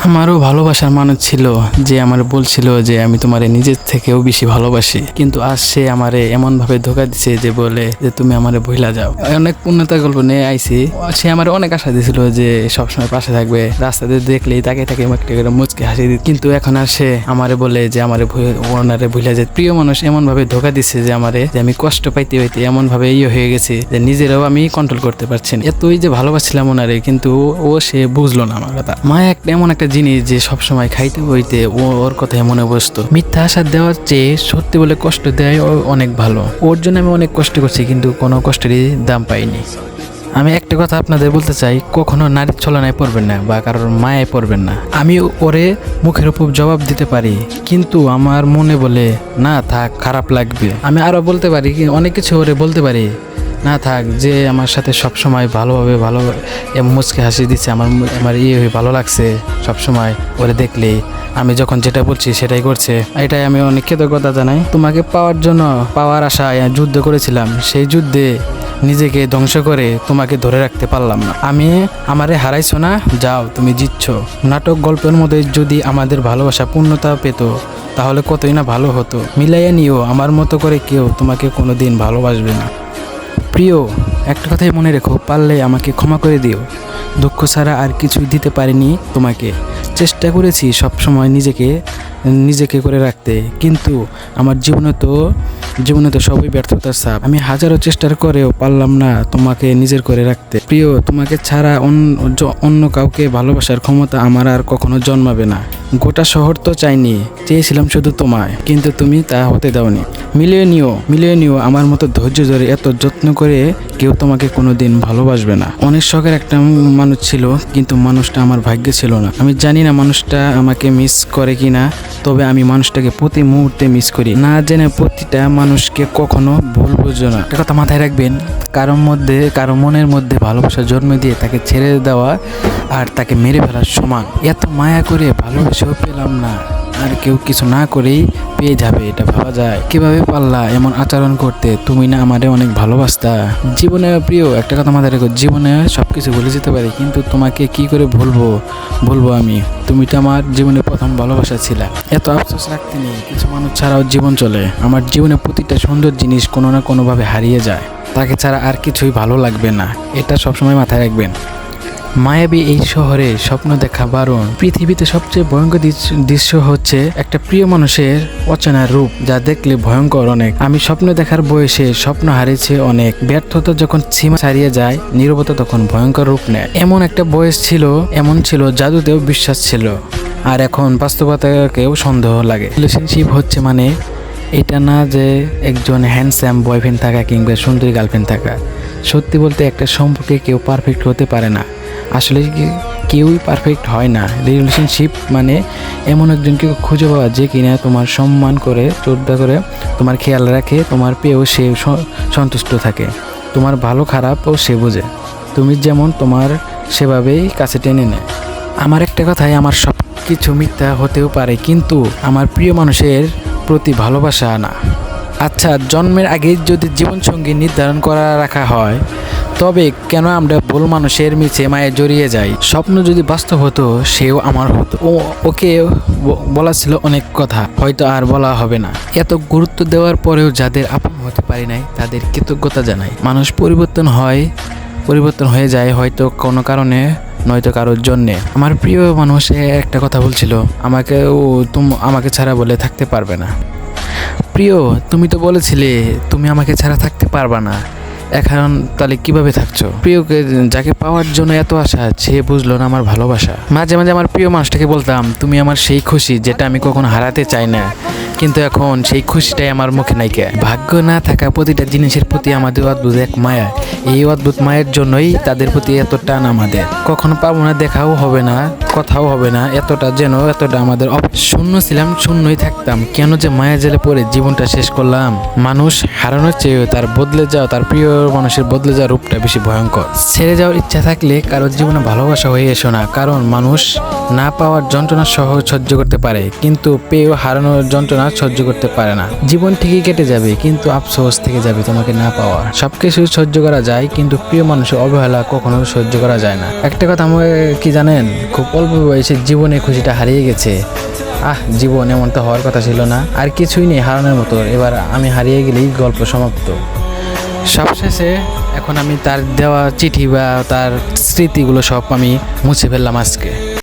আমারও ভালোবাসার মানুষ ছিল যে আমার বলছিল যে আমি তোমারে নিজের থেকেও বেশি ভালোবাসি, কিন্তু আজ সে আমারে এমন ভাবে ধোকা দিছে যে বলে যে তুমি আমারে ভুলা যাও। অনেক পূর্ণতা গল্প নিয়ে আইছি। সে আমার অনেক আশা দিছিল যে সবসময় পাশে থাকবে, রাস্তাতে দেখলেই তাকে তাকে একটা করে মুচকে হাসি দিত, কিন্তু এখন আর সে আমারে বলে যে আমারে ওনারে ভুলা যায়। প্রিয় মানুষ এমন ভাবে ধোকা দিচ্ছে যে আমারে, যে আমি কষ্ট পাইতে পাইতে এমন ভাবে হয়ে গেছে যে নিজেরাও আমি কন্ট্রোল করতে পারছি না। এতই যে ভালোবাসছিলাম ওনারে, কিন্তু ও সে বুঝলো না আমার কথা। মায়া একটা এমন একটা জিনিস যে সবসময় খাইতে বইতে ওর কথাই মনে বসতো। মিথ্যা আশা দেওয়ার চেয়ে সত্যি বলে কষ্ট দেয় অনেক ভালো। ওর জন্য আমি অনেক কষ্ট করছি, কিন্তু কোনো কষ্টেরই দাম পাইনি। আমি একটা কথা আপনাদের বলতে চাই, কখনো নারীর ছলনায় পড়বেন না বা কারোর মায়ায় পড়বেন না। আমি ওরে মুখের উপর জবাব দিতে পারি, কিন্তু আমার মনে বলে না থাক, খারাপ লাগবে। আমি আরো বলতে পারি, অনেক কিছু ওরে বলতে পারি, না থাক, যে আমার সাথে সবসময় ভালোভাবে মুচকে হাসি দিচ্ছে, আমার আমার ভালো লাগছে সবসময় ওরে দেখলেই। আমি যখন যেটা বলছি সেটাই করছে, এটাই আমি অনেক কৃতজ্ঞতা জানাই। তোমাকে পাওয়ার জন্য, পাওয়ার আশায় যুদ্ধ করেছিলাম, সেই যুদ্ধে নিজেকে ধ্বংস করে তোমাকে ধরে রাখতে পারলাম না। আমারে হারাইছো না, যাও তুমি জিতছো। নাটক গল্পের মধ্যে যদি আমাদের ভালোবাসা পূর্ণতা পেত তাহলে কতই না ভালো হতো। মিলাইয়া নিও, আমার মতো করে কেউ তোমাকে কোনোদিন ভালোবাসবে না। প্রিয়, একটা কথাই মনে রেখো, পারলে আমাকে ক্ষমা করে দিও। দুঃখ ছাড়া আর কিছুই দিতে পারিনি তোমাকে। চেষ্টা করেছি সবসময় নিজেকে করে রাখতে, কিন্তু আমার জীবনে তো সবই ব্যর্থতার ছাপ। আমি হাজারো চেষ্টার করেও পারলাম না তোমাকে নিজের করে রাখতে। প্রিয়, তোমাকে ছাড়া অন্য কাউকে ভালোবাসার ক্ষমতা আমার আর কখনো জন্মাবে না। গোটা শহর তো চাইনি, চেয়েছিলাম শুধু তোমায়, কিন্তু তুমি তা হতে দাওনি। মিলিয়ে নিও, আমার মতো ধৈর্য ধরে এত যত্ন করে কেউ তোমাকে কোনোদিন ভালোবাসবে না। অনেক শখের একটা মানুষ ছিল, কিন্তু মানুষটা আমার ভাগ্যে ছিল না। আমি জানি না মানুষটা আমাকে মিস করে কিনা, তবে আমি মানুষটাকে প্রতি মুহূর্তে মিস করি। না জেনে প্রতিটা মানুষকে কখনো ভুল বুঝো না। একটা কথা মাথায় রাখবেন, কারো মনের মধ্যে ভালোবাসা জন্ম দিয়ে তাকে ছেড়ে দেওয়া আর তাকে মেরে ফেলার সমান। এত মায়া করে ভালোবেসেও পেলাম না, আর কেউ কিছু না করেই পেয়ে যাবে, এটা ভাবা যায়? কিভাবে পারলা এমন আচরণ করতে? তুমি না আমারে অনেক ভালোবাসতা। জীবনে প্রিয়, একটা কথা মাথায় রেখো, জীবনে সবকিছু ভুলে যেতে পারি, কিন্তু তোমাকে কি করে ভুলবো আমি? তুমি তো আমার জীবনে প্রথম ভালোবাসা ছিলা। এত আফসোস রাখতে নেই, কিছু মানুষ ছাড়াও জীবন চলে। আমার জীবনে প্রতিটা সুন্দর জিনিস কোনো না কোনোভাবে হারিয়ে যায়, তাকে ছাড়া আর কিছুই ভালো লাগবে না, এটা সবসময় মাথায় রাখবেন। মায়াবী এই শহরে স্বপ্ন দেখা বারণ। পৃথিবীতে সবচেয়ে ভয়ঙ্কর দৃশ্য হচ্ছে একটা প্রিয় মানুষের অচেনা রূপ, যা দেখলে ভয়ঙ্কর অনেক। আমি স্বপ্ন দেখার বয়সে স্বপ্ন হারিয়েছে অনেক। ব্যর্থতা যখন সীমা ছাড়িয়ে যায়, নীরবতা তখন ভয়ঙ্কর রূপ নেয়। এমন একটা বয়স ছিল, এমন ছিল জাদুতেও বিশ্বাস ছিল, আর এখন বাস্তবতাকেও সন্দেহ লাগে। রিলেশনশিপ হচ্ছে মানে এটা না যে একজন হ্যান্ডসাম বয়ফ্রেন্ড থাকা কিংবা সুন্দরী গার্লফ্রেন্ড থাকা। সত্যি বলতে একটা সম্পর্কে কেউ পারফেক্ট হতে পারে না, আসলে কেউই পারফেক্ট হয় না। রিলেশনশিপ মানে এমন একজনকে খুঁজে পাওয়া যে কিনা তোমার সম্মান করে, শ্রদ্ধা করে, তোমার খেয়াল রাখে, তোমার পেয়েও সে সন্তুষ্ট থাকে, তোমার ভালো খারাপও সে বোঝে, তুমি যেমন তোমার সেভাবেই কাছে টেনে নেয়। আমার একটা কথাই, আমার সব কিছু মিথ্যা হতেও পারে, কিন্তু আমার প্রিয় মানুষের প্রতি ভালোবাসা না। আচ্ছা, জন্মের আগে যদি জীবনসঙ্গী নির্ধারণ করা রাখা হয়, তবে কেন আমরা ভুল মানুষের মিছে মায়ে জড়িয়ে যাই? স্বপ্ন যদি বাস্তব হতো, সেও আমার হতো। ওকে বলা ছিল অনেক কথা, হয়তো আর বলা হবে না। এত গুরুত্ব দেওয়ার পরেও যাদের আপন হতে পারি নাই, তাদের কৃতজ্ঞতা জানাই। মানুষ পরিবর্তন হয়ে যায়, হয়তো কোনো কারণে, নয়তো কারোর জন্যে। আমার প্রিয় মানুষ একটা কথা বলছিল, আমাকে ছাড়া বলে থাকতে পারবে না। প্রিয়, তুমি তো বলেছিলে তুমি আমাকে ছাড়া থাকতে পারবা না, এখন তাহলে কিভাবে থাকছো? প্রিয়কে, যাকে পাওয়ার জন্য এত আশা, সে বুঝলো না আমার ভালোবাসা। মাঝে মাঝে আমার প্রিয় মানুষটাকে বলতাম, তুমি আমার সেই খুশি যেটা আমি কখনো হারাতে চাই না, কিন্তু এখন সেই খুশিটাই আমার মুখে নাইকা। ভাগ্য না থাকা প্রতিটা জিনিসের প্রতি আমাদের অদ্ভুত এক মায়া। এই অদ্ভুত মায়ের জন্যই তাদের প্রতি এত টান আমাদের। কখনো পাবো না, দেখাও হবে না, কথাও হবে না, এতটা আমাদের শূন্য ছিলাম, শূন্যই থাকতাম। কেন যে মায়া জেলে পড়ে জীবনটা শেষ করলাম? মানুষ হারানোর চেয়েও তার প্রিয় মানুষের বদলে যাওয়ার রূপটা বেশি ভয়ঙ্কর। ছেড়ে যাওয়ার ইচ্ছা থাকলে কারোর জীবনে ভালোবাসা হয়ে এসো না, কারণ মানুষ না পাওয়ার যন্ত্রণা সহ্য করতে পারে, কিন্তু পেয়েও হারানোর যন্ত্রণা সহ্য করতে পারে না। জীবন ঠিকই কেটে যাবে, কিন্তু আফসোস থেকে যাবে তোমাকে না পাওয়া। সবকিছু সহ্য করা যায়, কিন্তু প্রিয় মানুষের অবহেলা কখনো সহ্য করা যায় না। একটা কথা কি জানেন, খুব অল্প বয়সে জীবনে খুশিটা হারিয়ে গেছে। জীবন এমনটা হওয়ার কথা ছিল না, আর কিছুই নেই হারানোর মতো, এবার আমি হারিয়ে গেলেই গল্প সমাপ্ত। সবশেষে এখন আমি তার দেওয়া চিঠি বা তার স্মৃতিগুলো সব আমি মুছে ফেললাম আজকে।